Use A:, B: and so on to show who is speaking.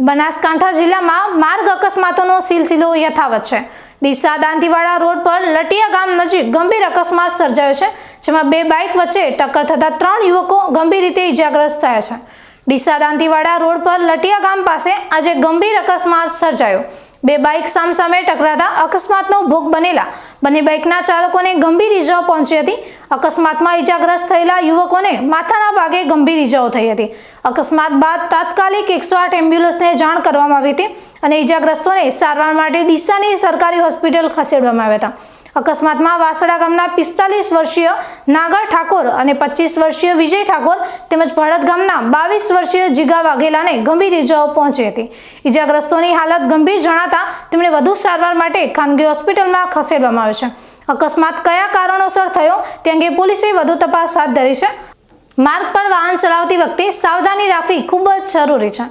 A: બનાસકાંઠા જિલ્લામાં માર્ગ અકસ્માતોનો સિલસિલો યથાવત છે। ડીસા દાંતીવાડા રોડ પર લટિયા ગામ નજીક ગંભીર અકસ્માત સર્જાયો છે, જેમાં બે બાઇક વચ્ચે ટક્કર થતા 3 યુવકો ગંભીર રીતે ઇજાગ્રસ્ત થયા છે। ડીસા દાંતીવાડા રોડ પર લટિયા ગામ પાસે આજે ગંભીર અકસ્માત સર્જાયો। બે બાઇક સામસામે ટકરાતા અકસ્માતનો ભોગ બનેલા બંને બાઇકના ચાલકોને ગંભીર ઇજાઓ પહોંચી હતી। અકસ્માતમાં ઇજાગ્રસ્ત થયેલા યુવકોને માથાના ભાગે ગંભીર ઇજાઓ થઈ હતી। અકસ્માત બાદ તાત્કાલિક 108 એમ્બ્યુલન્સને જાણ કરવામાં આવી હતી અને ઇજાગ્રસ્તોને સારવાર માટે ડીસાની સરકારી હોસ્પિટલ ખસેડવામાં આવ્યા હતા। અકસ્માતમાં વાસડા ગામના 45 વર્ષીય નાગર ઠાકોર અને 25 વર્ષીય વિજય ઠાકોર તેમજ ભડત ગામના 22 વર્ષીય જીગા વાઘેલાને ગંભીર ઇજાઓ પહોંચી હતી। ઇજાગ્રસ્તોની હાલત ગંભીર જણાતા તેમને વધુ સારવાર માટે ખાનગી હોસ્પિટલમાં ખસેડવામાં આવ્યા છે। અકસ્માત કયા કારણોસર થયો તે અંગે પોલીસે વધુ તપાસ હાથ ધરી છે। માર્ગ પર વાહન ચલાવતી વખતે સાવધાની રાખવી ખૂબ જ જરૂરી છે।